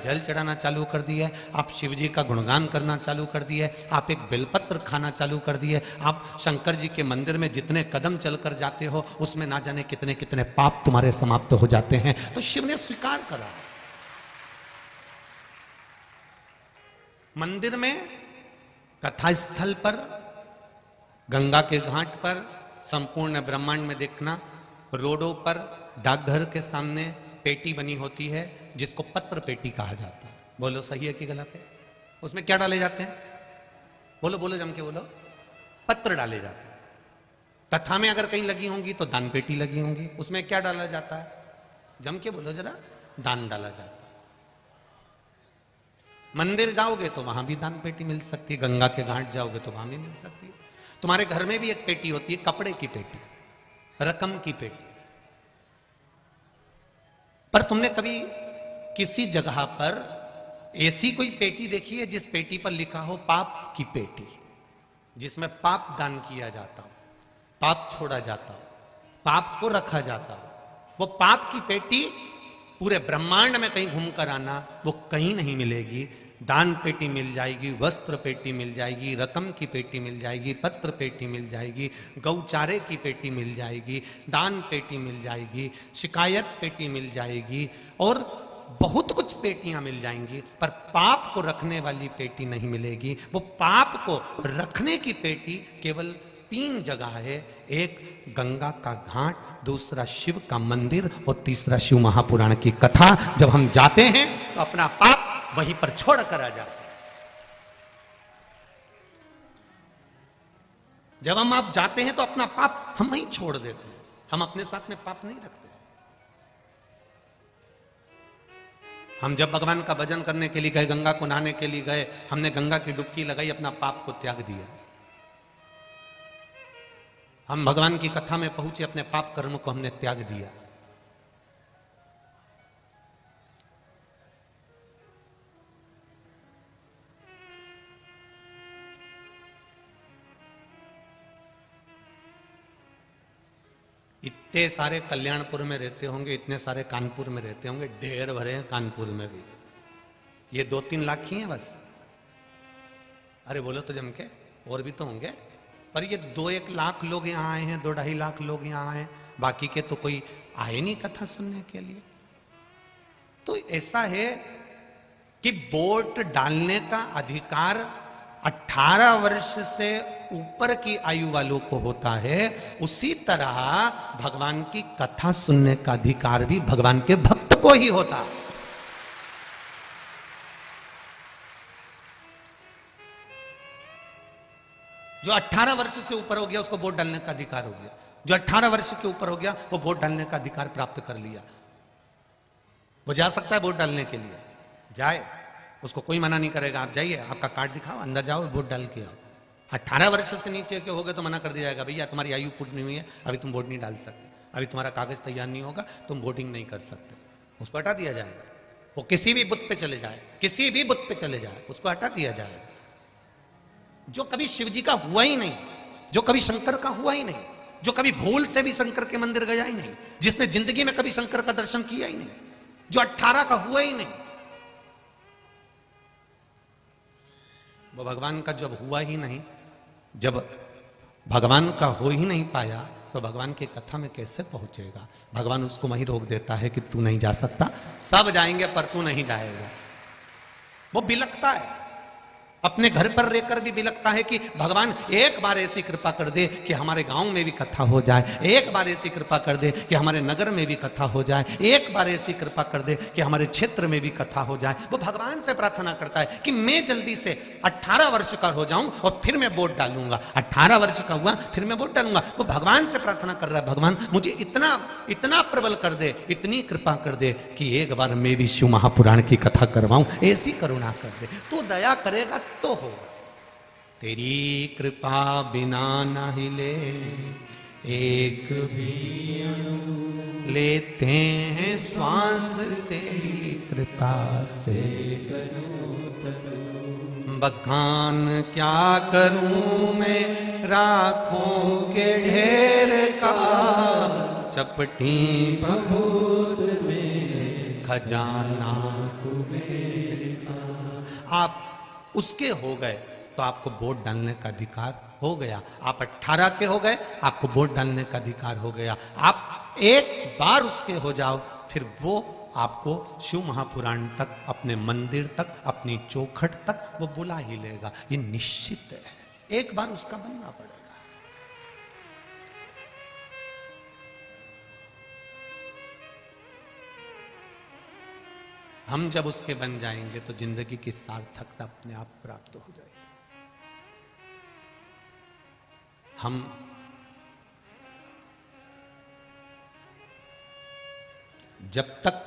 जल चढ़ाना चालू कर दिया है, आप शिव जी का गुणगान करना चालू कर दिया है, आप एक बेलपत्र खाना चालू कर दिए, आप शंकर जी के मंदिर में जितने कदम चलकर जाते हो उसमें ना जाने कितने कितने पाप तुम्हारे समाप्त हो जाते हैं। तो शिव ने स्वीकार करा। मंदिर में, कथा स्थल पर, गंगा के घाट पर, संपूर्ण ब्रह्मांड में देखना, रोडों पर, डाकघर के सामने पेटी बनी होती है जिसको पत्र पेटी कहा जाता है। बोलो सही है कि गलत है? उसमें क्या डाले जाते हैं? बोलो बोलो, जम के बोलो। पत्र डाले जाते हैं। कथा में अगर कहीं लगी होंगी तो दान पेटी लगी होंगी, उसमें क्या डाला जाता है? जम के बोलो जरा। दान डाला जाता है। मंदिर जाओगे तो वहां भी दान पेटी मिल सकती है, गंगा के घाट जाओगे तो वहां भी मिल सकती है। तुम्हारे घर में भी एक पेटी होती है, कपड़े की पेटी, रकम की पेटी। पर तुमने कभी किसी जगह पर ऐसी कोई पेटी देखी है जिस पेटी पर लिखा हो पाप की पेटी, जिसमें पाप दान किया जाता हो, पाप छोड़ा जाता हो, पाप को रखा जाता हो? वो पाप की पेटी पूरे ब्रह्मांड में कहीं घूमकर आना, वो कहीं नहीं मिलेगी। दान पेटी मिल जाएगी, वस्त्र पेटी मिल जाएगी, रकम की पेटी मिल जाएगी, पत्र पेटी मिल जाएगी, गौचारे की पेटी मिल जाएगी, दान पेटी मिल जाएगी, शिकायत पेटी मिल जाएगी, और बहुत कुछ पेटियां मिल जाएंगी, पर पाप को रखने वाली पेटी नहीं मिलेगी। वो पाप को रखने की पेटी केवल 3 जगह है, एक गंगा का घाट, दूसरा शिव का मंदिर, और तीसरा शिव महापुराण की कथा। जब हम जाते हैं तो अपना पाप वहीं पर छोड़ कर आ जाते हैं। जब हम आप जाते हैं तो अपना पाप हम वहीं छोड़ देते हैं, हम अपने साथ में पाप नहीं रखते। हम जब भगवान का भजन करने के लिए गए, गंगा को नहाने के लिए गए, हमने गंगा की डुबकी लगाई, अपना पाप को त्याग दिया। हम भगवान की कथा में पहुंचे, अपने पाप कर्म को हमने त्याग दिया। इतने सारे कल्याणपुर में रहते होंगे, इतने सारे कानपुर में रहते होंगे, ढेर भरे हैं कानपुर में भी। ये 2-3 लाख ही हैं बस। अरे बोलो तो जम के, और भी तो होंगे। पर ये 2-1 लाख लोग यहाँ आए हैं, 2-2.5 लाख लोग यहाँ आए हैं, बाकी के तो कोई आए नहीं कथा सुनने के लिए। तो ऐसा है कि वोट डालने का अधिकार 18 वर्ष से ऊपर की आयु वालों को होता है, उसी तरह भगवान की कथा सुनने का अधिकार भी भगवान के भक्त को ही होता है। जो 18 वर्ष से ऊपर हो गया उसको वोट डालने का अधिकार हो गया। जो 18 वर्ष के ऊपर हो गया वो वोट डालने का अधिकार प्राप्त कर लिया। वो जा सकता है वोट डालने के लिए, जाए, उसको कोई मना नहीं करेगा। आप जाइए, आपका कार्ड दिखाओ, अंदर जाओ, वोट डाल के आओ। 18 वर्ष से नीचे के हो गए तो मना कर दिया जाएगा, भैया तुम्हारी आयु पूरी नहीं हुई है, अभी तुम वोट नहीं डाल सकते, अभी तुम्हारा कागज तैयार नहीं होगा, तुम वोटिंग नहीं कर सकते। उसको हटा दिया जाएगा। वो किसी भी बुथ पे चले जाए, किसी भी बुथ पे चले जाए, उसको हटा दिया जाएगा। जो कभी शिव जी का हुआ ही नहीं, जो कभी शंकर का हुआ ही नहीं, जो कभी भूल से भी शंकर के मंदिर गया ही नहीं, जिसने जिंदगी में कभी शंकर का दर्शन किया ही नहीं, जो 18 का हुआ ही नहीं, वो भगवान का जब हुआ ही नहीं, जब भगवान का हो ही नहीं पाया, तो भगवान की कथा में कैसे पहुंचेगा? भगवान उसको वहीं रोक देता है कि तू नहीं जा सकता, सब जाएंगे पर तू नहीं जाएगा। वो बिलखता है, अपने घर पर रहकर भी बिलखता है कि भगवान एक बार ऐसी कृपा कर दे कि हमारे गांव में भी कथा हो जाए, एक बार ऐसी कृपा कर दे कि हमारे नगर में भी कथा हो जाए, एक बार ऐसी कृपा कर दे कि हमारे क्षेत्र में भी कथा हो जाए। वो भगवान से प्रार्थना करता है कि मैं जल्दी से 18 वर्ष का हो जाऊं और फिर मैं वोट डालूंगा। 18 वर्ष का हुआ फिर मैं वोट डालूंगा। वो भगवान से प्रार्थना कर रहा है, भगवान मुझे इतना प्रबल कर दे, इतनी कृपा कर दे कि एक बार मैं भी शिव महापुराण की कथा करवाऊं, ऐसी करुणा कर दे। तू दया करेगा तो हो। तेरी कृपा बिना न हिले एक भी अणु, लेते हैं श्वास तेरी कृपा से। बखान क्या करूं मैं राखों के ढेर का, चपटी भभूत में खजाना कुबेर का। आप उसके हो गए तो आपको वोट डालने का अधिकार हो गया। आप 18 के हो गए, आपको वोट डालने का अधिकार हो गया। आप एक बार उसके हो जाओ, फिर वो आपको शिव महापुराण तक, अपने मंदिर तक, अपनी चौखट तक वो बुला ही लेगा। ये निश्चित है, एक बार उसका बनना पड़ेगा। हम जब उसके बन जाएंगे तो जिंदगी की सार्थकता अपने आप प्राप्त हो जाएगी। हम जब तक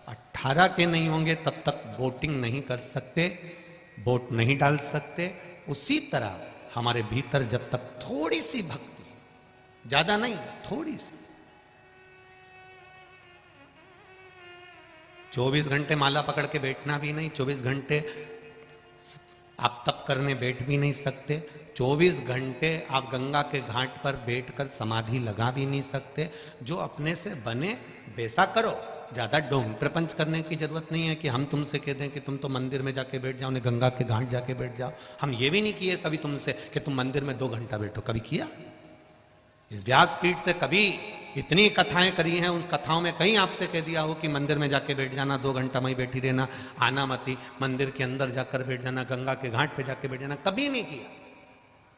18 के नहीं होंगे तब तक वोटिंग नहीं कर सकते, वोट नहीं डाल सकते। उसी तरह हमारे भीतर जब तक थोड़ी सी भक्ति, ज्यादा नहीं, थोड़ी सी, 24 घंटे माला पकड़ के बैठना भी नहीं, 24 घंटे आप तप करने बैठ भी नहीं सकते, 24 घंटे आप गंगा के घाट पर बैठकर समाधि लगा भी नहीं सकते। जो अपने से बने वैसा करो, ज्यादा ढोंग प्रपंच करने की जरूरत नहीं है कि हम तुमसे कह दें कि तुम तो मंदिर में जाके बैठ जाओ, ने गंगा के घाट जाके बैठ जाओ। हम ये भी नहीं किए कभी तुमसे कि तुम मंदिर में 2 घंटा बैठो, कभी किया? इस व्यासपीठ से कभी इतनी कथाएं करी हैं, उस कथाओं में कहीं आपसे कह दिया हो कि मंदिर में जाके बैठ जाना, 2 घंटा वहीं बैठी रहना, आना मती, मंदिर के अंदर जाकर बैठ जाना, गंगा के घाट पे जाके बैठ जाना, कभी नहीं किया।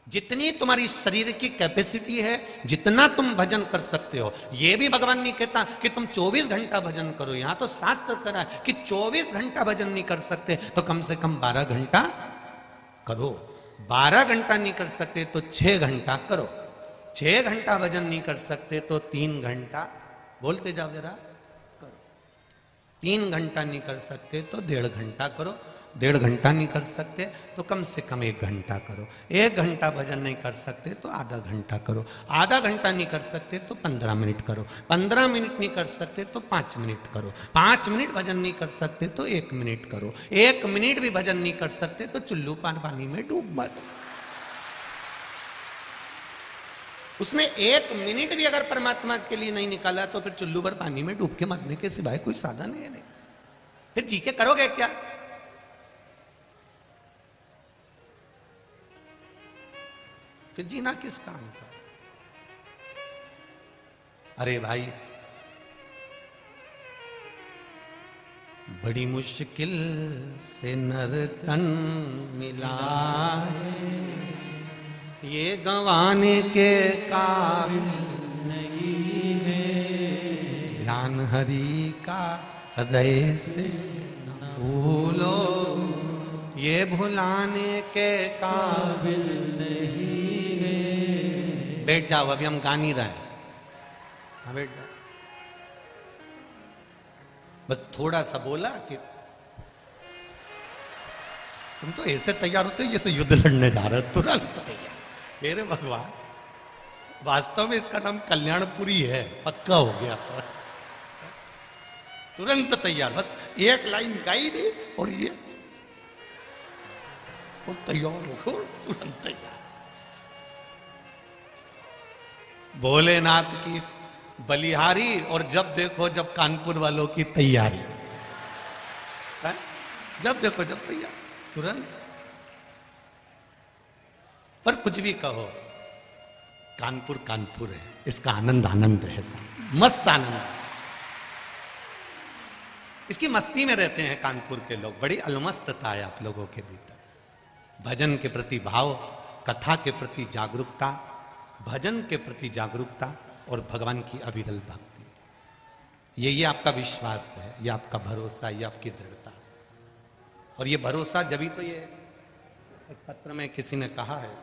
जितनी तुम्हारी शरीर की कैपेसिटी है, जितना तुम भजन कर सकते हो, ये भी भगवान नहीं कहता कि तुम 24 घंटा भजन करो। यहां तो शास्त्र करा है कि 24 घंटा भजन नहीं कर सकते तो कम से कम 12 घंटा करो। 12 घंटा नहीं कर सकते तो 6 घंटा करो। 6 घंटा भजन नहीं कर सकते तो 3 घंटा, बोलते जाओ जरा, करो। 3 घंटा नहीं कर सकते तो 1.5 घंटा करो। 1.5 घंटा नहीं कर सकते तो कम से कम 1 घंटा करो। 1 घंटा भजन नहीं कर सकते तो आधा घंटा करो। आधा घंटा नहीं कर सकते तो 15 मिनट करो। 15 मिनट नहीं कर सकते तो 5 मिनट करो। 5 मिनट भजन नहीं कर सकते तो 1 मिनट करो। 1 मिनट भी भजन नहीं कर सकते तो चुल्लू पानी में डूब मत। उसने 1 मिनट भी अगर परमात्मा के लिए नहीं निकाला तो फिर चुल्लू पर पानी में डूब के मरने के सिवाय कोई साधन है नहीं। फिर जी के करोगे क्या? फिर जीना किस काम का? अरे भाई, बड़ी मुश्किल से नर तन मिला है, ये गंवाने के काबिल नहीं है। ध्यान हरि का हृदय से न भूलो, ये भुलाने के काबिल नहीं है। बैठ जाओ, अभी हम गा नहीं रहे हैं। हाँ बैठ जाओ। बस थोड़ा सा बोला कि तुम तो ऐसे तैयार होते हो जैसे युद्ध लड़ने जा रहे हो, तुरंत तैयार। हे भगवान, वास्तव में इसका नाम कल्याणपुरी है, पक्का हो गया। तुरंत तैयार, बस एक लाइन गाई दे और ये और तैयार हो, तुरंत तैयार। भोलेनाथ की बलिहारी और जब देखो जब कानपुर वालों की तैयारी, जब देखो जब तैयार, तुरंत। पर कुछ भी कहो, कानपुर कानपुर है, इसका आनंद आनंद है, मस्त आनंद। इसकी मस्ती में रहते हैं कानपुर के लोग। बड़ी अलमस्तता है आप लोगों के भीतर, भजन के प्रति भाव, कथा के प्रति जागरूकता, भजन के प्रति जागरूकता और भगवान की अविरल भक्ति। ये आपका विश्वास है, ये आपका भरोसा, ये आपकी दृढ़ता। और ये भरोसा जब ही तो ये एक पत्र में किसी ने कहा है,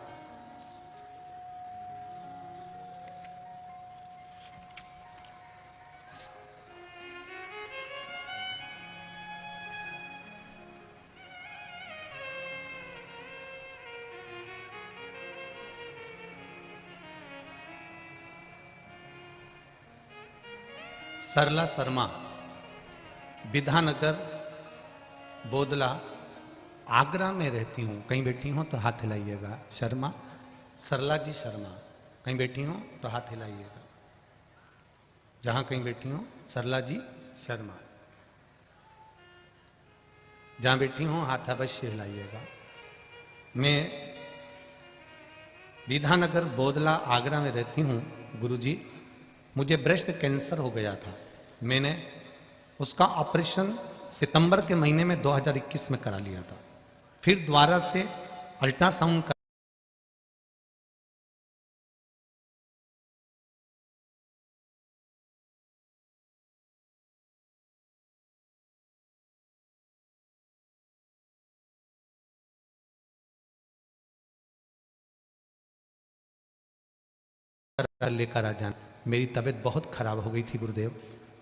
सरला शर्मा, विधानगर, बोदला, आगरा में रहती हूँ। कहीं बैठी हो तो हाथ हिलाइएगा। शर्मा, सरला जी शर्मा, कहीं बैठी हो तो हाथ हिलाइएगा। जहाँ कहीं बैठी हो, सरला जी शर्मा। जहां बैठी हूं हाथ अवश्य हिलाइएगा। मैं विधानगर बोदला आगरा में रहती हूं गुरुजी। मुझे ब्रेस्ट कैंसर हो गया था। मैंने उसका ऑपरेशन सितंबर के महीने में 2021 में करा लिया था। फिर दोबारा से अल्ट्रासाउंड लेकर आ जाना। मेरी तबीयत बहुत खराब हो गई थी गुरुदेव।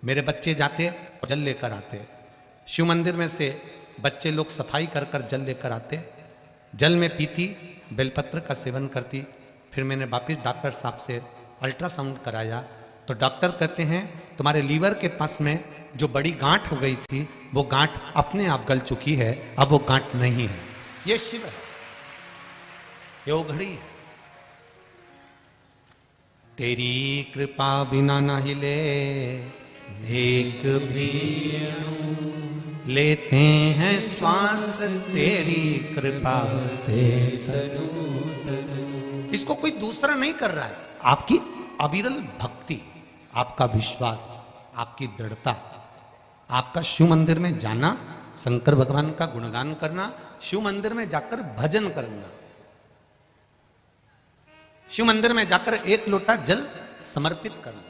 मेरे बच्चे जाते और जल लेकर आते। शिव मंदिर में से बच्चे लोग सफाई कर कर जल लेकर आते। जल में पीती, बेलपत्र का सेवन करती। फिर मैंने वापिस डॉक्टर साहब से अल्ट्रासाउंड कराया तो डॉक्टर कहते हैं तुम्हारे लीवर के पास में जो बड़ी गांठ हो गई थी वो गांठ अपने आप गल चुकी है, अब वो गांठ नहीं है। ये शिव है, ये उघड़ी है। तेरी कृपा बिना न हिले एक भी अणु, लेते हैं श्वास तेरी कृपा से तनु तनु। इसको कोई दूसरा नहीं कर रहा है। आपकी अविरल भक्ति, आपका विश्वास, आपकी दृढ़ता, आपका शिव मंदिर में जाना, शंकर भगवान का गुणगान करना, शिव मंदिर में जाकर भजन करना, शिव मंदिर में जाकर एक लोटा जल समर्पित करना,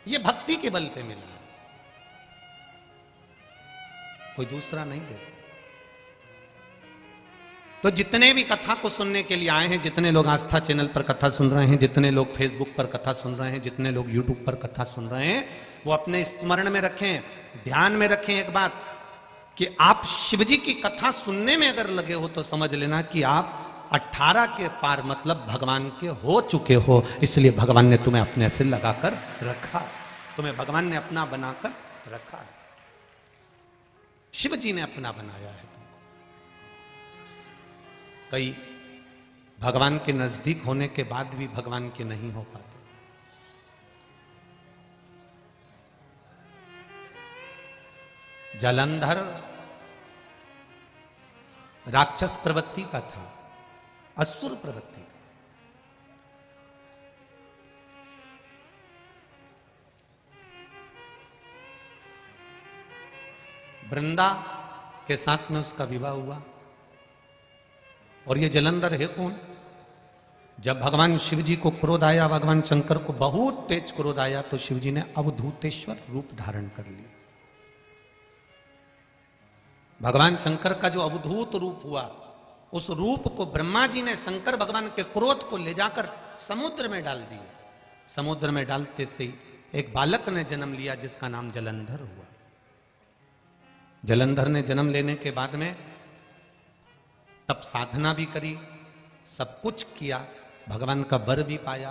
यह भक्ति के बल पे मिला, कोई दूसरा नहीं दे सकता। तो जितने भी कथा को सुनने के लिए आए हैं, जितने लोग आस्था चैनल पर कथा सुन रहे हैं, जितने लोग फेसबुक पर कथा सुन रहे हैं, जितने लोग यूट्यूब पर कथा सुन रहे हैं, वो अपने स्मरण में रखें, ध्यान में रखें एक बात कि आप शिवजी की कथा सुनने में अगर लगे हो तो समझ लेना कि आप 18 के पार मतलब भगवान के हो चुके हो। इसलिए भगवान ने तुम्हें अपने से लगाकर रखा, तुम्हें भगवान ने अपना बनाकर रखा है, शिव जी ने अपना बनाया है। कई भगवान के नजदीक होने के बाद भी भगवान के नहीं हो पाते। जालंधर राक्षस प्रवृत्ति का था, असुर प्रवृत्ति का। वृंदा के साथ में उसका विवाह हुआ। और ये जलंधर है कौन? जब भगवान शिव जी को क्रोध आया, भगवान शंकर को बहुत तेज क्रोध आया, तो शिव जी ने अवधूतेश्वर रूप धारण कर लिया। भगवान शंकर का जो अवधूत रूप हुआ, उस रूप को ब्रह्मा जी ने शंकर भगवान के क्रोध को ले जाकर समुद्र में डाल दिया। समुद्र में डालते से एक बालक ने जन्म लिया जिसका नाम जलंधर हुआ। जलंधर ने जन्म लेने के बाद में तब साधना भी करी, सब कुछ किया, भगवान का वर भी पाया।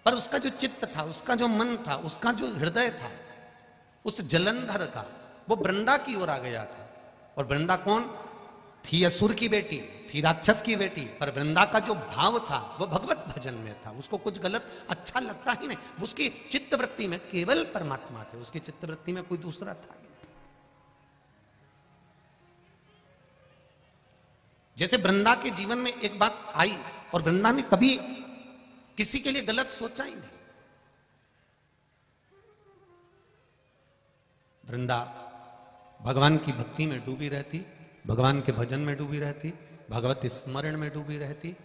पर उसका जो चित्त था, उसका जो मन था, उसका जो हृदय था, उस जलंधर का, वो वृंदा की ओर आ गया था। और वृंदा कौन थी? असुर की बेटी थी, राक्षस की बेटी। पर वृंदा का जो भाव था वो भगवत भजन में था। उसको कुछ गलत अच्छा लगता ही नहीं। उसकी चित्तवृत्ति में केवल परमात्मा थे, उसकी चित्तवृत्ति में कोई दूसरा था। जैसे वृंदा के जीवन में एक बात आई और वृंदा ने कभी किसी के लिए गलत सोचा ही नहीं। वृंदा भगवान की भक्ति में डूबी रहती, भगवान के भजन में डूबी रहती, भगवत स्मरण में डूबी रहती।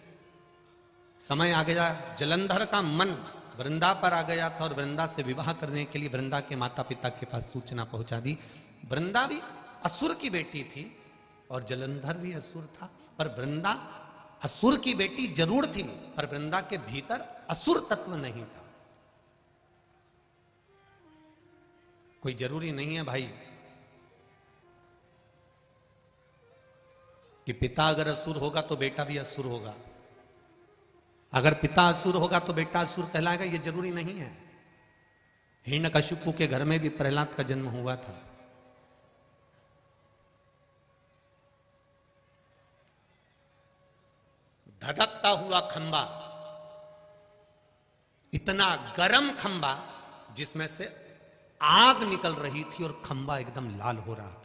समय आ गया, जलंधर का मन वृंदा पर आ गया था और वृंदा से विवाह करने के लिए वृंदा के माता पिता के पास सूचना पहुंचा दी। वृंदा भी असुर की बेटी थी और जलंधर भी असुर था। पर वृंदा असुर की बेटी जरूर थी, पर वृंदा के भीतर असुर तत्व नहीं था। कोई जरूरी नहीं है भाई कि पिता अगर असुर होगा तो बेटा भी असुर होगा, अगर पिता असुर होगा तो बेटा असुर कहलाएगा, ये जरूरी नहीं है। हिरण्यकशिपु के घर में भी प्रहलाद का जन्म हुआ था। धधकता हुआ खंबा, इतना गरम खंबा जिसमें से आग निकल रही थी और खंबा एकदम लाल हो रहा था।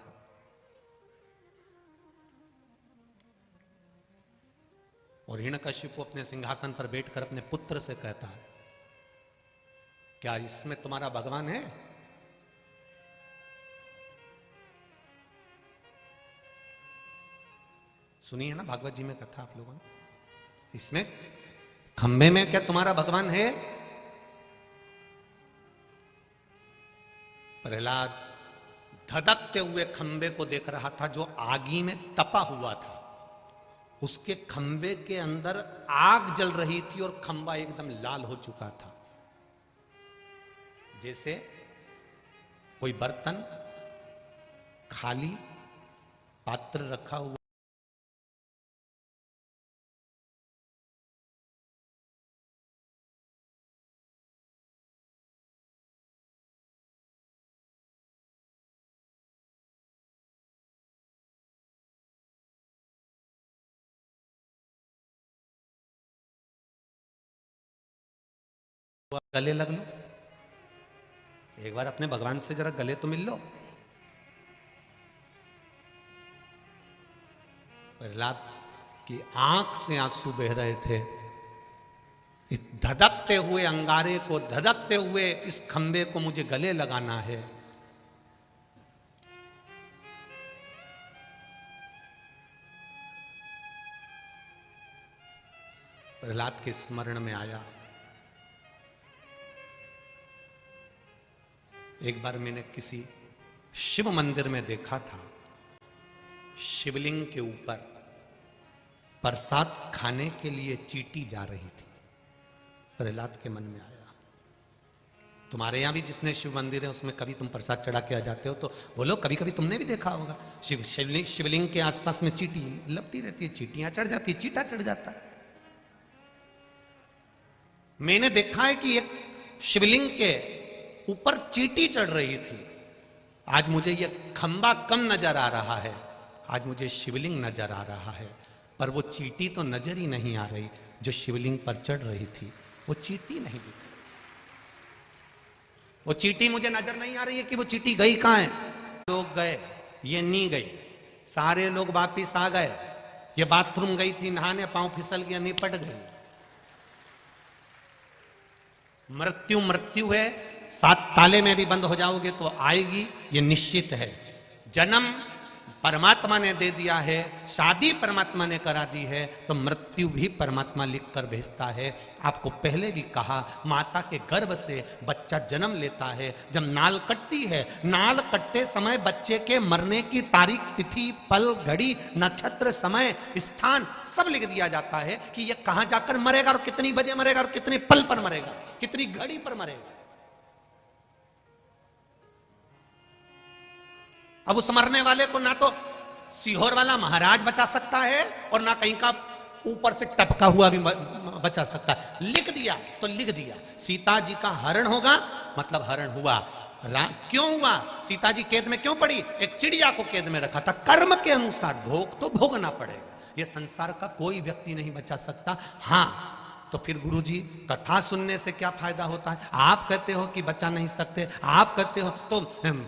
और हिरण्यकशिपु अपने सिंहासन पर बैठकर अपने पुत्र से कहता है, क्या इसमें तुम्हारा भगवान है? सुनी है ना भागवत जी में कथा आप लोगों ने? इसमें खंबे में क्या तुम्हारा भगवान है? प्रहलाद धधकते हुए खंबे को देख रहा था जो आगी में तपा हुआ था। उसके खंबे के अंदर आग जल रही थी और खंबा एकदम लाल हो चुका था। जैसे कोई बर्तन खाली पात्र रखा हुआ गले लग लो, एक बार अपने भगवान से जरा गले तो मिल लो। प्रहलाद की आंख से आंसू बह रहे थे। इस धधकते हुए अंगारे को, धधकते हुए इस खंबे को मुझे गले लगाना है। प्रहलाद के स्मरण में आया, एक बार मैंने किसी शिव मंदिर में देखा था, शिवलिंग के ऊपर प्रसाद खाने के लिए चींटी जा रही थी। प्रहलाद के मन में आया, तुम्हारे यहां भी जितने शिव मंदिर हैं उसमें कभी तुम प्रसाद चढ़ा के आ जाते हो, तो बोलो कभी कभी तुमने भी देखा होगा शिवलिंग के आसपास में चींटी लपटी रहती है, चींटियां चढ़ जाती है, चींटा चढ़ जाता है। मैंने देखा है कि एक शिवलिंग के ऊपर चींटी चढ़ रही थी। आज मुझे यह खंबा कम नजर आ रहा है, आज मुझे शिवलिंग नजर आ रहा है, पर वो चींटी तो नजर ही नहीं आ रही जो शिवलिंग पर चढ़ रही थी। वो चींटी नहीं दिख रही, वो चींटी मुझे नजर नहीं आ रही है कि वो चींटी गई कहां है। लोग गए, ये नहीं गई, सारे लोग वापिस आ गए। ये बाथरूम गई थी नहाने, पांव फिसल गया, निपट गई। मृत्यु मृत्यु है, 7 ताले में भी बंद हो जाओगे तो आएगी, ये निश्चित है। जन्म परमात्मा ने दे दिया है, शादी परमात्मा ने करा दी है, तो मृत्यु भी परमात्मा लिख कर भेजता है। आपको पहले भी कहा, माता के गर्भ से बच्चा जन्म लेता है। जब नाल कटती है, नाल कटते समय बच्चे के मरने की तारीख, तिथि, पल, घड़ी, नक्षत्र, समय, स्थान सब लिख दिया जाता है कि यह कहां जाकर मरेगा और कितनी बजे मरेगा और कितने पल पर मरेगा, कितनी घड़ी पर मरेगा। अब उस मरने वाले को ना तो सीहोर वाला महाराज बचा सकता है और ना कहीं का ऊपर से टपका हुआ भी बचा सकता है। लिख दिया तो लिख दिया, सीता जी का हरण होगा, मतलब हरण हुआ। क्यों हुआ? सीता जी कैद में क्यों पड़ी? एक चिड़िया को कैद में रखा था। कर्म के अनुसार भोग तो भोगना पड़ेगा, यह संसार का कोई व्यक्ति नहीं बचा सकता। हाँ, तो फिर गुरुजी कथा सुनने से क्या फायदा होता है? आप कहते हो कि बचा नहीं सकते, आप कहते हो, तो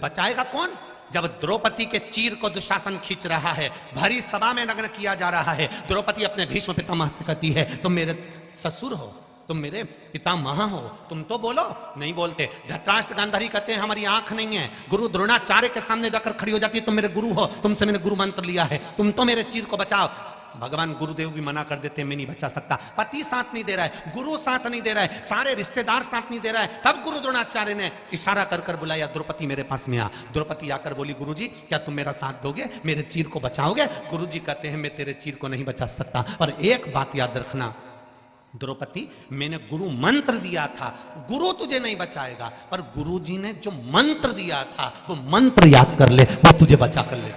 बचाएगा कौन? जब द्रौपदी के चीर को दुशासन खींच रहा है, भरी सभा में नग्न किया जा रहा है, द्रौपदी अपने भीष्म पितामह से कहती है, तुम मेरे ससुर हो, तुम मेरे पितामह हो, तुम तो बोलो। नहीं बोलते। धृतराष्ट्र गांधारी कहते हैं हमारी आंख नहीं है। गुरु द्रोणाचार्य के सामने जाकर खड़ी हो जाती है, तुम मेरे गुरु हो, तुमसे मैंने गुरु मंत्र लिया है, तुम तो मेरे चीर को बचाओ। भगवान गुरुदेव भी मना कर देते हैं, मैं नहीं बचा सकता। पति साथ नहीं दे रहा है, गुरु साथ नहीं दे रहा है, सारे रिश्तेदार साथ नहीं दे रहा है। तब गुरु द्रोणाचार्य ने इशारा कर कर बुलाया, द्रौपदी मेरे पास में आ। द्रौपदी आकर बोली, गुरुजी क्या तुम मेरा साथ दोगे, मेरे चीर को बचाओगे? गुरुजी कहते हैं मैं तेरे चीर को नहीं बचा सकता, पर एक बात याद रखना द्रौपदी, मैंने गुरु मंत्र दिया था, गुरु तुझे नहीं बचाएगा, पर गुरुजी ने जो मंत्र दिया था वो मंत्र याद कर ले, वो तुझे बचा कर ले।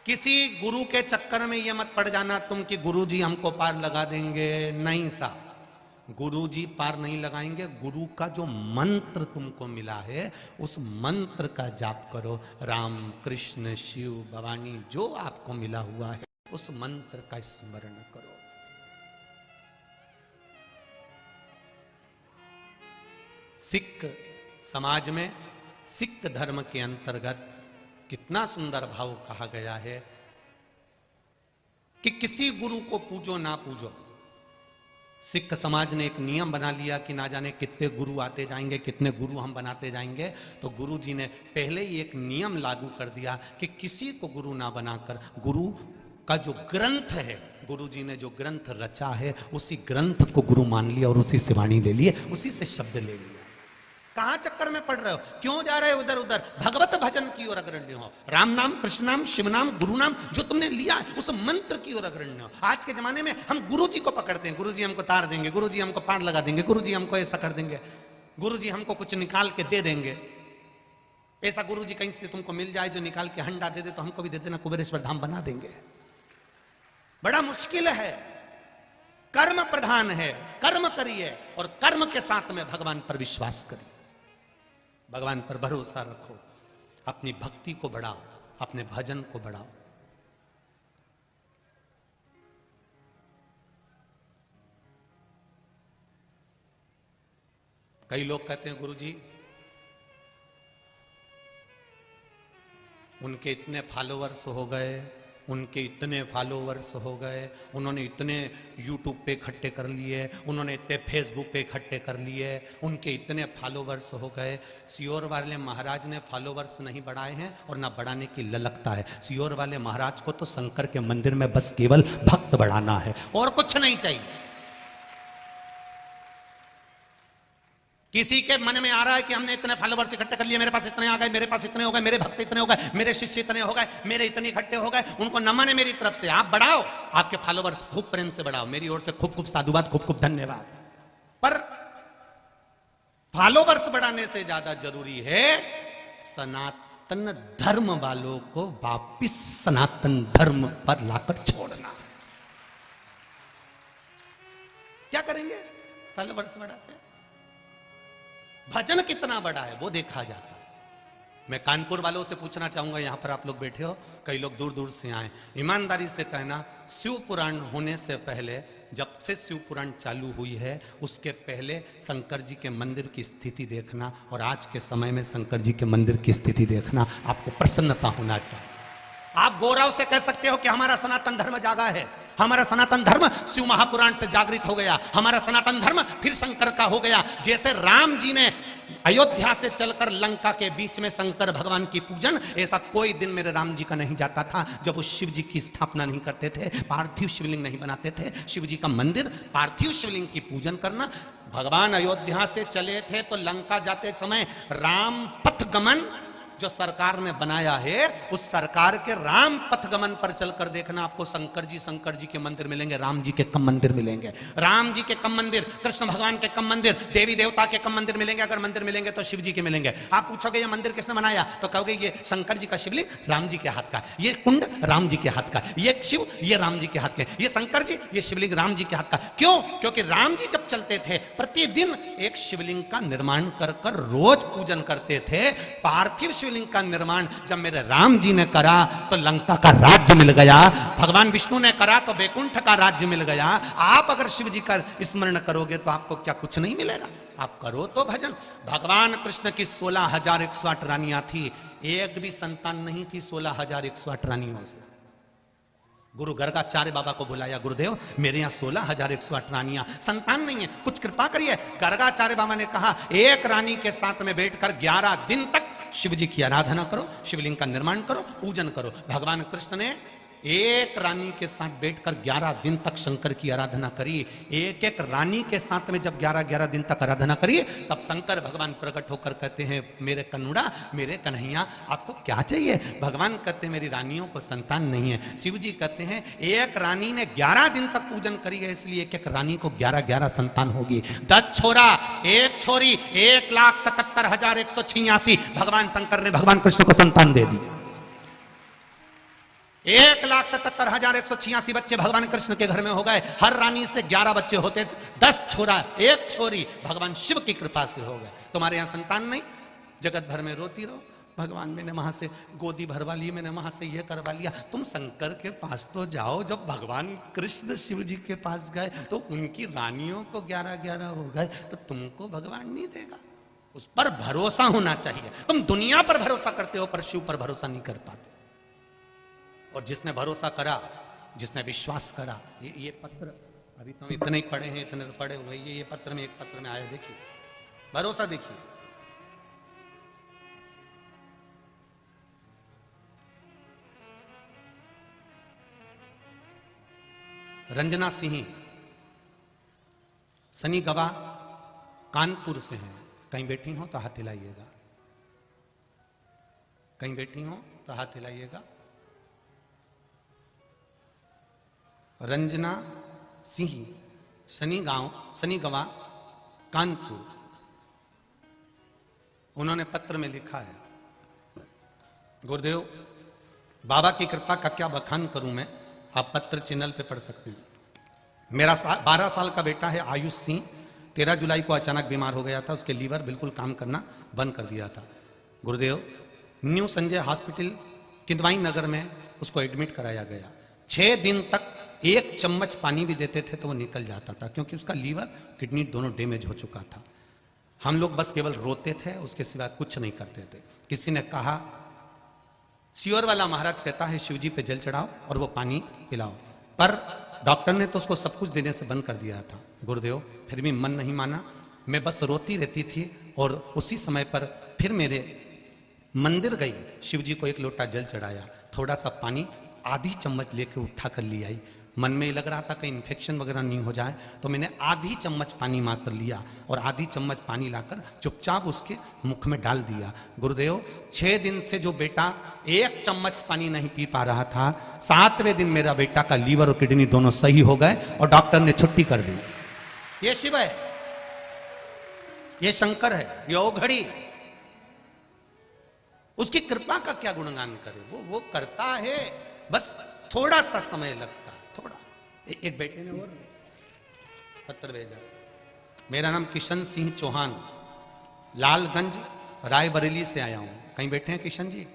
किसी गुरु के चक्कर में यह मत पड़ जाना तुम कि गुरुजी हमको पार लगा देंगे। नहीं साहब, गुरुजी पार नहीं लगाएंगे। गुरु का जो मंत्र तुमको मिला है उस मंत्र का जाप करो। राम, कृष्ण, शिव, भवानी, जो आपको मिला हुआ है उस मंत्र का स्मरण करो। सिख समाज में सिख धर्म के अंतर्गत कितना सुंदर भाव कहा गया है कि किसी गुरु को पूजो ना पूजो। सिख समाज ने एक नियम बना लिया कि ना जाने कितने गुरु आते जाएंगे, कितने गुरु हम बनाते जाएंगे। तो गुरु जी ने पहले ही एक नियम लागू कर दिया कि किसी को गुरु ना बनाकर गुरु का जो ग्रंथ है, गुरु जी ने जो ग्रंथ रचा है उसी ग्रंथ को गुरु मान लिया और उसी से वाणी ले लिए, उसी से शब्द ले लिया। कहां चक्कर में पड़ रहे हो, क्यों जा रहे हो उधर उधर? भगवत भजन की ओर अग्रणी हो। राम नाम, कृष्ण नाम, शिव नाम, गुरु नाम जो तुमने लिया उस मंत्र की ओर अग्रणी हो। आज के जमाने में हम गुरु जी को पकड़ते हैं, गुरु जी हमको तार देंगे, गुरु जी हमको पार लगा देंगे, गुरु जी हमको ऐसा कर देंगे, गुरु जी हमको कुछ निकाल के दे देंगे। ऐसा गुरु जी कहीं से तुमको मिल जाए जो निकाल के हंडा दे दे तो हमको भी दे देना, कुबेरेश्वर धाम बना देंगे। बड़ा मुश्किल है, कर्म प्रधान है। कर्म करिए और कर्म के साथ में भगवान पर विश्वास करिए, भगवान पर भरोसा रखो, अपनी भक्ति को बढ़ाओ, अपने भजन को बढ़ाओ। कई लोग कहते हैं गुरुजी उनके इतने फॉलोअर्स हो गए, उनके इतने फॉलोवर्स हो गए, उन्होंने इतने यूट्यूब पे इकट्ठे कर लिए, उन्होंने इतने फेसबुक पे इकट्ठे कर लिए, उनके इतने फॉलोवर्स हो गए। सियोर वाले महाराज ने फॉलोवर्स नहीं बढ़ाए हैं और ना बढ़ाने की ललकता है। सियोर वाले महाराज को तो शंकर के मंदिर में बस केवल भक्त बढ़ाना है और कुछ नहीं चाहिए। किसी के मन में आ रहा है कि हमने इतने फॉलोवर्स इकट्ठे कर लिए, मेरे पास इतने आ गए, मेरे पास इतने हो गए, मेरे भक्त इतने हो गए, मेरे शिष्य इतने हो गए, मेरे इतने इकट्ठे हो गए, उनको नमन है मेरी तरफ से। आप बढ़ाओ, आपके फॉलोवर्स खूब प्रेम से बढ़ाओ, मेरी ओर से खूब खूब साधुवाद, खूब खूब धन्यवाद। पर फॉलोवर्स बढ़ाने से ज्यादा जरूरी है सनातन धर्म वालों को वापिस सनातन धर्म पर लाकर छोड़ना। क्या करेंगे फॉलोवर्स बढ़ाते? भजन कितना बड़ा है वो देखा जाता है। मैं कानपुर वालों से पूछना चाहूंगा, यहां पर आप लोग बैठे हो, कई लोग दूर दूर से आए, ईमानदारी से कहना, शिव पुराण होने से पहले, जब से शिव पुराण चालू हुई है उसके पहले शंकर जी के मंदिर की स्थिति देखना और आज के समय में शंकर जी के मंदिर की स्थिति देखना, आपको प्रसन्नता होना चाहिए। आप गौरव से कह सकते हो कि हमारा सनातन धर्म जागा है, हमारा सनातन धर्म शिव महापुराण से जागृत हो गया, हमारा सनातन धर्म फिर शंकर का हो गया। जैसे राम जी ने अयोध्या से चलकर लंका के बीच में शंकर भगवान की पूजन, ऐसा कोई दिन मेरे राम जी का नहीं जाता था जब वो शिव जी की स्थापना नहीं करते थे, पार्थिव शिवलिंग नहीं बनाते थे। शिव जी का मंदिर, पार्थिव शिवलिंग की पूजन करना। भगवान अयोध्या से चले थे तो लंका जाते समय राम पथगमन जो सरकार ने बनाया है, उस सरकार के राम पथगमन पर चलकर देखना, आपको शंकर जी के मंदिर मिलेंगे, राम जी के कम मंदिर मिलेंगे। राम जी के कम मंदिर, कृष्ण भगवान के कम मंदिर, देवी देवता के कम मंदिर मिलेंगे। अगर मंदिर मिलेंगे तो शिव जी के मिलेंगे। आप पूछोगे ये मंदिर किसने बनाया, तो कहोगे ये शंकर जी का शिवलिंग राम जी के हाथ का, ये कुंड राम जी के हाथ का, ये शिव ये राम जी के हाथ के, ये शंकर जी ये शिवलिंग राम जी के हाथ का। क्यों? क्योंकि राम जी जब चलते थे प्रतिदिन एक शिवलिंग का निर्माण कर कर रोज पूजन करते थे। पार्थिव शिवलिंग का निर्माण जब मेरे राम जी ने करा तो लंका का राज्य मिल गया, भगवान विष्णु ने करा तो बैकुंठ का राज्य मिल गया। आप अगर शिव जी का स्मरण करोगे तो आपको क्या कुछ नहीं मिलेगा? आप करो तो भजन। भगवान कृष्ण की 16,108 रानियां थी, एक भी संतान नहीं थी 16,108 रानियों से। गुरु गर्गाचार्य बाबा को बुलाया, गुरुदेव मेरे यहाँ 16,108 रानियां, संतान नहीं है, कुछ कृपा करिए। गर्गाचार्य बाबा ने कहा एक रानी के साथ में बैठकर 11 दिन तक शिव जी की आराधना करो, शिवलिंग का निर्माण करो, पूजन करो। भगवान कृष्ण ने एक रानी के साथ बैठकर 11 दिन तक शंकर की आराधना करी। एक एक रानी के साथ में जब 11-11 दिन तक आराधना करी, तब शंकर भगवान प्रकट होकर कहते हैं मेरे कन्नुड़ा, मेरे कन्हैया आपको क्या चाहिए? भगवान कहते हैं मेरी रानियों को संतान नहीं है। शिव जी कहते हैं एक रानी ने 11 दिन तक पूजन करी है, इसलिए एक एक रानी को 11-11 संतान होगी। 10 छोरा 1 छोरी, 1,77,186 भगवान शंकर ने भगवान कृष्ण को संतान दे दी। 1,77,186 बच्चे भगवान कृष्ण के घर में हो गए। हर रानी से 11 बच्चे होते थे, 10 छोरा 1 छोरी, भगवान शिव की कृपा से हो गए। तुम्हारे यहां संतान नहीं, जगत भर में रोती रहो, भगवान मैंने वहां से गोदी भरवा ली, मैंने वहां से ये करवा लिया। तुम शंकर के पास तो जाओ। जब भगवान कृष्ण शिव जी के पास गए तो उनकी रानियों को 11-11 हो गए, तो तुमको भगवान नहीं देगा? उस पर भरोसा होना चाहिए। तुम दुनिया पर भरोसा करते हो पर शिव पर भरोसा नहीं कर पाते। और जिसने भरोसा करा, जिसने विश्वास करा, ये पत्र अभी तो हम इतने ही पढ़े हैं, इतने तो पढ़े हुए, ये पत्र में, एक पत्र में आया, देखिए भरोसा देखिए। रंजना सिंह, सनी गवा, कानपुर से हैं। कहीं बैठी हो तो हाथ हिलाइएगा, कहीं बैठी हो तो हाथ हिलाइएगा। रंजना सिंह, सनी गवा, कानपुर। उन्होंने पत्र में लिखा है, गुरुदेव बाबा की कृपा का क्या बखान करूं मैं, आप पत्र चैनल पे पढ़ सकते हैं। मेरा 12 साल का बेटा है आयुष सिंह, 13 जुलाई को अचानक बीमार हो गया था। उसके लीवर बिल्कुल काम करना बंद कर दिया था। गुरुदेव न्यू संजय हॉस्पिटल किदवाई नगर में उसको एडमिट कराया गया। 6 दिन तक 1 चम्मच पानी भी देते थे तो वो निकल जाता था, क्योंकि उसका लीवर किडनी दोनों डैमेज हो चुका था। हम लोग बस केवल रोते थे, उसके सिवा कुछ नहीं करते थे। किसी ने कहा, सियोर वाला महाराज कहता है शिव जी पे जल चढ़ाओ और वो पानी पिलाओ, पर डॉक्टर ने तो उसको सब कुछ देने से बंद कर दिया था। गुरुदेव फिर भी मन नहीं माना, मैं बस रोती रहती थी। और उसी समय पर फिर मेरे मंदिर गई, शिव जी को 1 लोटा जल चढ़ाया, थोड़ा सा पानी आधी चम्मच लेके उठा कर ले आई। मन में लग रहा था कहीं इन्फेक्शन वगैरह नहीं हो जाए, तो मैंने आधी चम्मच पानी मात्र लिया और आधी चम्मच पानी लाकर चुपचाप उसके मुख में डाल दिया। गुरुदेव 6 दिन से जो बेटा 1 चम्मच पानी नहीं पी पा रहा था, 7वें दिन मेरा बेटा का लीवर और किडनी दोनों सही हो गए और डॉक्टर ने छुट्टी कर दी। ये शिव है, ये शंकर है, ये ओघड़ी। उसकी कृपा का क्या गुणगान करे, वो करता है, बस थोड़ा सा समय लगता है, थोड़ा। एक बेटे ने और पत्र भेजा, मेरा नाम किशन सिंह चौहान, लालगंज रायबरेली से आया हूं। कहीं बैठे हैं किशन जी?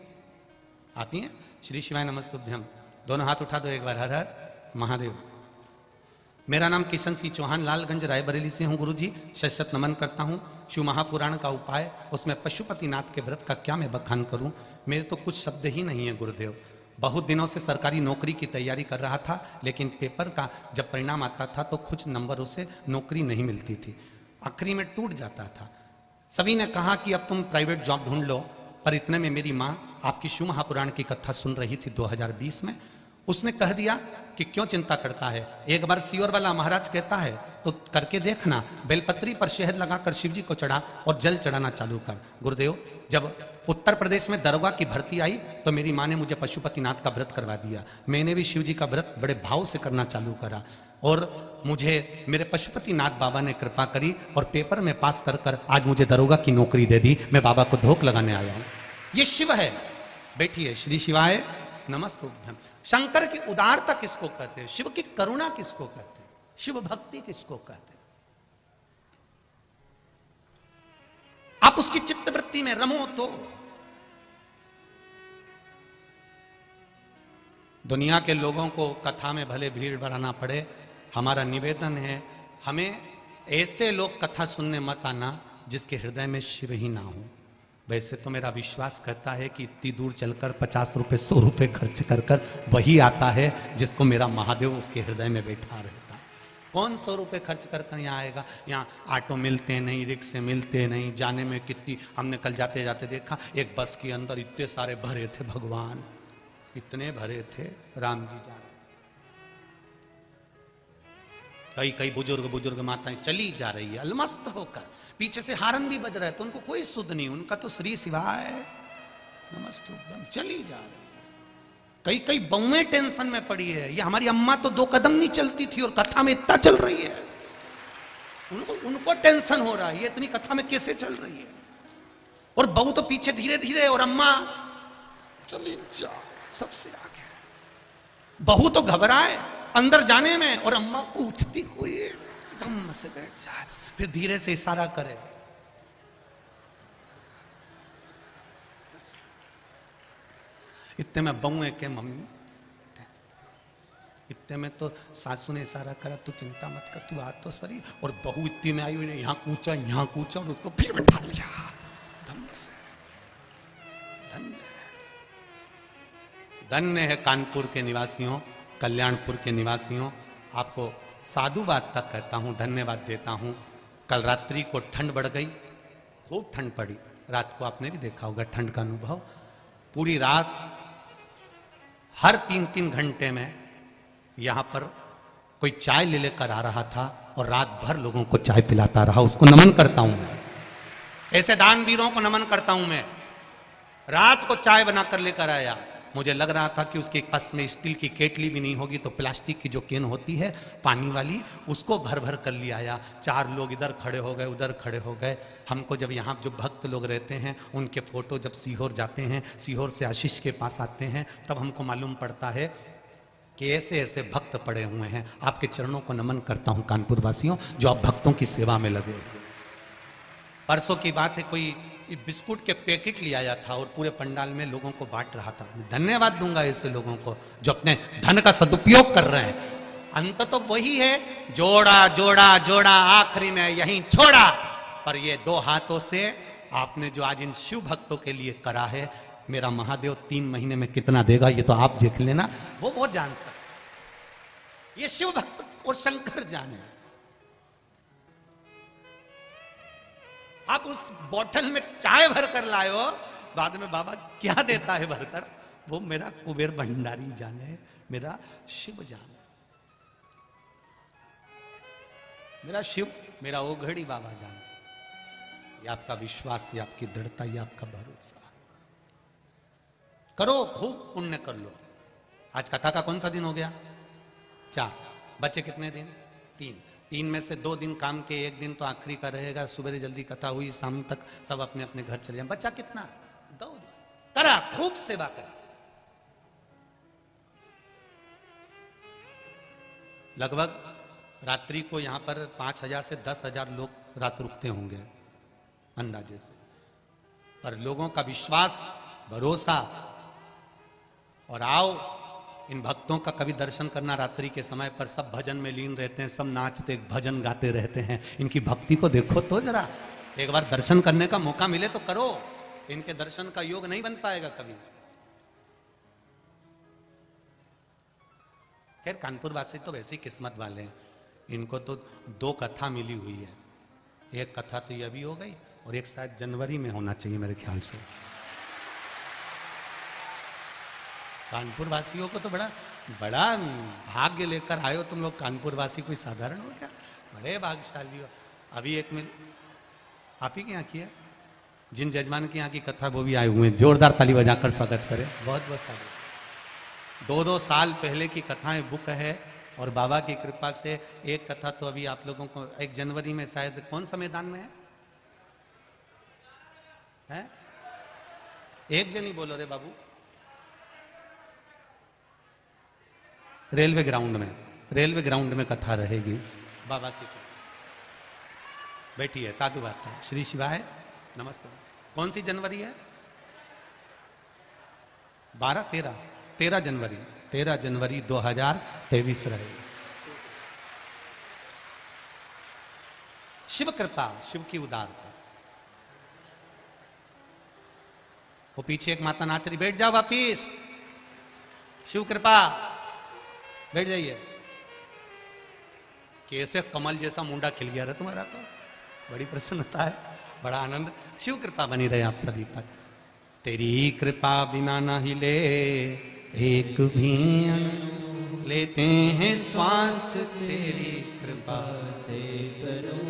आप ही हैं? श्री शिवाय नमस्तुभ्यम। दोनों हाथ उठा दो एक बार, हर हर महादेव। मेरा नाम किशन सिंह चौहान, लालगंज रायबरेली से हूँ। गुरुजी शत नमन करता हूँ। शिव महापुराण का उपाय, उसमें पशुपतिनाथ के व्रत का क्या मैं बखान करूं, मेरे तो कुछ शब्द ही नहीं है गुरुदेव। बहुत दिनों से सरकारी नौकरी की तैयारी कर रहा था, लेकिन पेपर का जब परिणाम आता था तो कुछ नंबरों से नौकरी नहीं मिलती थी, आखिरी में टूट जाता था। सभी ने कहा कि अब तुम प्राइवेट जॉब ढूंढ लो, पर इतने में मेरी माँ आपकी शिव महापुराण की कथा सुन रही थी 2020 में। उसने कह दिया कि क्यों चिंता करता है, एक बार सियोर वाला महाराज कहता है तो करके देखना, बेलपत्री पर शहद लगाकर शिव जी को चढ़ा और जल चढ़ाना चालू कर। गुरुदेव जब उत्तर प्रदेश में दरोगा की भर्ती आई तो मेरी माँ ने मुझे पशुपतिनाथ का व्रत करवा दिया। मैंने भी शिव जी का व्रत बड़े भाव से करना चालू करा और मुझे मेरे पशुपतिनाथ बाबा ने कृपा करी और पेपर में पास कर कर आज मुझे दरोगा की नौकरी दे दी। मैं बाबा को धोख लगाने आया हूं। ये शिव है। बैठिए, श्री शिवाय नमस्तुभ्यम। शंकर की उदारता किसको कहते हैं, शिव की करुणा किसको कहते हैं, शिव भक्ति किसको कहते हैं? आप उसकी चित्तवृत्ति में रमो तो। दुनिया के लोगों को कथा में भले भीड़ बढ़ाना पड़े, हमारा निवेदन है हमें ऐसे लोग कथा सुनने मत आना जिसके हृदय में शिव ही ना हो। वैसे तो मेरा विश्वास करता है कि इतनी दूर चलकर 50 रुपए 100 रुपए खर्च कर कर वही आता है जिसको मेरा महादेव उसके हृदय में बैठा रहता। कौन 100 रुपए खर्च कर कर यहाँ आएगा? यहाँ ऑटो मिलते नहीं, रिक्शे मिलते नहीं, जाने में कितनी, हमने कल जाते जाते देखा एक बस के अंदर इतने सारे भरे थे, भगवान इतने भरे थे, राम जी जाने। कई कई बुजुर्ग माताएं चली जा रही है अलमस्त होकर, पीछे से हारन भी बज रहा है तो उनको कोई सुध नहीं, उनका तो श्री शिवाय नमस्तुभ्यम चली जा रही है। कई कई बहुएं टेंशन में पड़ी है, ये हमारी अम्मा तो 2 कदम नहीं चलती थी और कथा में इतना चल रही है, उनको टेंशन हो रहा है ये इतनी कथा में कैसे चल रही है। और बहू तो पीछे धीरे धीरे और अम्मा चली जा सबसे आगे। बहू तो घबराए अंदर जाने में और अम्मा पूछती हुई दम से बैठ जाए, फिर धीरे से इशारा करे। इतने में बउए के मम्मी इतने में तो सासू ने इशारा करा, तू चिंता मत कर, तू आ तो सही। और बहू इतने में आई हुई ने यहाँ कूचा यहाँ कूचा और उसको फिर बैठा लिया। धन्य से धन्य, धन्य है कानपुर के निवासियों, कल्याणपुर के निवासियों। आपको साधुवाद तक कहता हूं, धन्यवाद देता हूं। कल रात्रि को ठंड बढ़ गई, खूब ठंड पड़ी। रात को आपने भी देखा होगा ठंड का अनुभव। पूरी रात हर 3-3 घंटे में यहां पर कोई चाय ले लेकर आ रहा था और रात भर लोगों को चाय पिलाता रहा। उसको नमन करता हूं मैं, ऐसे दानवीरों को नमन करता हूं मैं। रात को चाय बनाकर लेकर आया। मुझे लग रहा था कि उसके पास में स्टील की केटली भी नहीं होगी तो प्लास्टिक की जो केन होती है पानी वाली, उसको भर भर कर ले आया। 4 लोग इधर खड़े हो गए, उधर खड़े हो गए। हमको जब यहाँ जो भक्त लोग रहते हैं उनके फोटो जब सीहोर जाते हैं, सीहोर से आशीष के पास आते हैं, तब हमको मालूम पड़ता है कि ऐसे ऐसे भक्त पड़े हुए हैं। आपके चरणों को नमन करता हूँ कानपुर वासियों, जो आप भक्तों की सेवा में लगे। परसों की बात है, कोई बिस्कुट के पैकेट ले आया था और पूरे पंडाल में लोगों को बांट रहा था। धन्यवाद दूंगा ऐसे लोगों को जो अपने धन का सदुपयोग कर रहे हैं। अंत तो वही है, जोड़ा जोड़ा जोड़ा आखिरी में यहीं छोड़ा। पर ये 2 हाथों से आपने जो आज इन शिव भक्तों के लिए करा है, मेरा महादेव 3 महीने में कितना देगा ये तो आप देख लेना, वो जान सकते। ये शिव भक्त और शंकर जाने। आप उस बोतल में चाय भर कर लाए हो, बाद में बाबा क्या देता है भरकर, वो मेरा कुबेर भंडारी जाने, मेरा शिव जाने, मेरा शिव, मेरा ओघड़ी बाबा जान। ये आपका विश्वास, ये आपकी दृढ़ता, ये आपका भरोसा। करो, खूब पुण्य कर लो। आज कथा का कौन सा दिन हो गया? 4। बचे कितने दिन? 3 में से 2 दिन काम के, 1 दिन तो आखिरी का रहेगा। सुबह जल्दी कथा हुई, शाम तक सब अपने अपने घर चले जाए। बच्चा कितना? 2 दिन करा, खूब सेवा करा। लगभग रात्रि को यहां पर 5000 से 10,000 लोग रात रुकते होंगे अंदाजे से। पर लोगों का विश्वास, भरोसा, और आओ इन भक्तों का कभी दर्शन करना रात्रि के समय पर। सब भजन में लीन रहते हैं, सब नाचते भजन गाते रहते हैं। इनकी भक्ति को देखो तो जरा, एक बार दर्शन करने का मौका मिले तो करो। इनके दर्शन का योग नहीं बन पाएगा कभी। खैर कानपुर वासी तो वैसी किस्मत वाले हैं, इनको तो 2 कथा मिली हुई है। एक कथा तो ये अभी हो गई और एक शायद जनवरी में होना चाहिए मेरे ख्याल से। कानपुर वासियों को तो बड़ा भाग्य लेकर आए हो तुम लोग। कानपुर वासी कोई साधारण हो क्या? बड़े भाग्यशाली हो। अभी एक मिल आप ही के यहाँ की है, जिन जजमान के यहाँ की कथा वो भी आए हुए हैं। जोरदार ताली बजाकर स्वागत करें। बहुत बहुत स्वागत। 2-2 साल पहले की कथाएं बुक है और बाबा की कृपा से एक कथा तो अभी आप लोगों को 1 जनवरी में शायद, कौन सा मैदान में है? एक जन ही बोलो रे बाबू। रेलवे ग्राउंड में कथा रहेगी बाबा की। बैठी है, साधु बात है। श्री शिवाय, नमस्ते। कौन सी जनवरी है? 13 जनवरी 2023 रहेगी। शिव कृपा, शिव की उदारता। वो पीछे एक माता नाच रही, बैठ जाओ वापिस। शिव कृपा, बैठ जाइए। कैसे कमल जैसा मुंडा खिल गया रहा तुम्हारा, तो बड़ी प्रसन्नता है, बड़ा आनंद। शिव कृपा बनी रहे आप सभी पर। तेरी कृपा बिना ना हिले एक भी लेते हैं श्वास, तेरी कृपा से करो